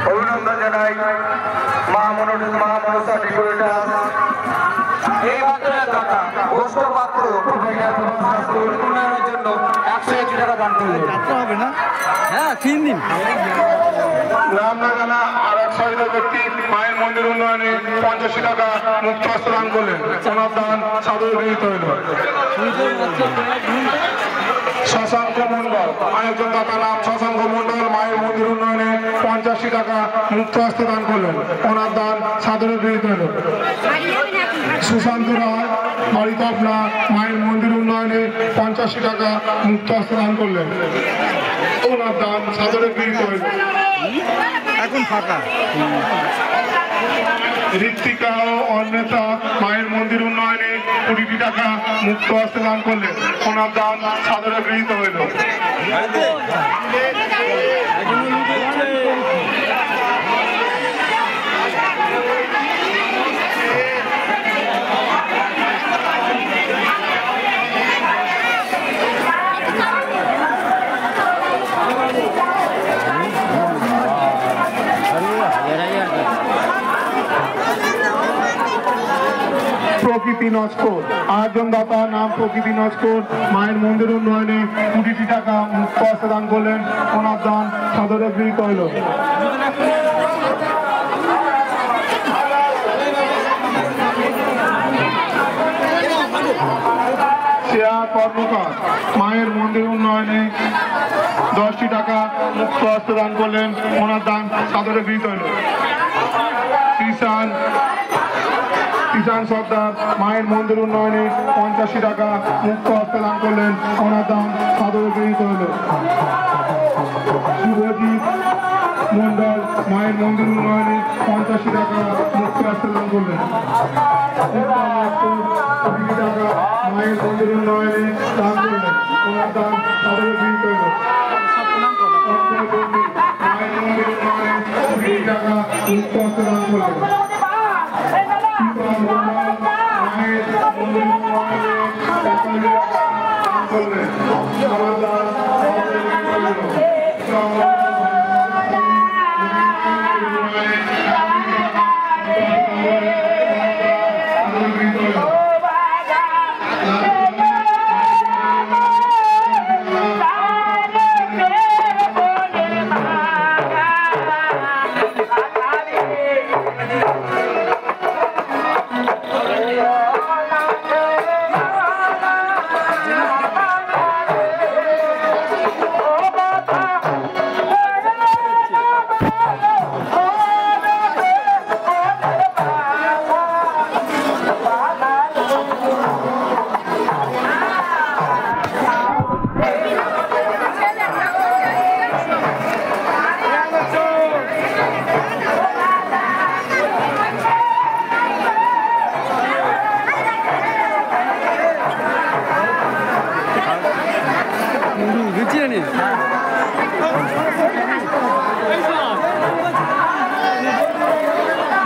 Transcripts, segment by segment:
অভিনন্দন জানাই মা মনসা ডেকোরেটার এই মাত্রের দাতা বস্ত্র পাত্র উন্নয়নের জন্য 101 টাকা দান করলেন। যাত্রা হবে না? হ্যাঁ 3 দিন। নাম না জানা আর এক সহিত ব্যক্তি মায়ের মন্দির উন্নয়নে 85 টাকা মুক্ত হস্তে দান করলেন। ওনার দান সাদরে গৃহীত হইল। শশাঙ্ক মন্ডল আরেকজন দাতা নাম শশাঙ্ক মন্ডল মায়ের মন্দির উন্নয়নে 85 টাকা মুক্ত হস্তে দান করলেন। ওনার দান সাদরে গৃহীত হইল। সুশান্ত রায় বাড়িতে আপনার মায়ের মন্দির উন্নয়নে 85 টাকা মুক্ত হস্তে দান করলেন। ওনার দান সাদরে গৃহীত হইল। এখন ফাঁকা। ঋত্বিকা ও অন্যতা মায়ের মন্দির উন্নয়নে 20 টাকা মুক্ত হস্তে দান করলেন। ওনার দান সাদরে গৃহীত হইল। প্রকৃতি নস্কর আরেকজন দাতা নাম প্রকৃতি নস্কর মায়ের মন্দির উন্নয়নে 20 টাকা মুক্ত হস্তে দান করলেন। ওনার দান সাদরে গৃহীত হইল। শ্রেয়া কর্মকার মায়ের মন্দির উন্নয়নে 10 টাকা মুক্ত হস্তে দান করলেন। ওনার দান সাদরে গৃহীত হইল। কিষান সর্দার মায়ের মন্দির উন্নয়নে 85 টাকা মুক্ত হস্তে দান করলেন। ওনার দান সাদরে গৃহীত হইল। শুভজিৎ মন্ডল মায়ের মন্দির উন্নয়নে 85 টাকা মুক্ত হস্তে দান করলেন। 20 টাকা মায়ের মন্দির উন্নয়নে দান করলেন। ওনার দান সাদরে গৃহীত হইল। মায়ের মন্দির উন্নয়নে 20 টাকা মুক্ত হস্তে দান করলেন।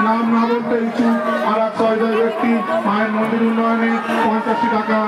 নাম না বলতে ইচ্ছুক আর এক সহৃদয় ব্যক্তি মায়ের মন্দির উন্নয়নে 85 টাকা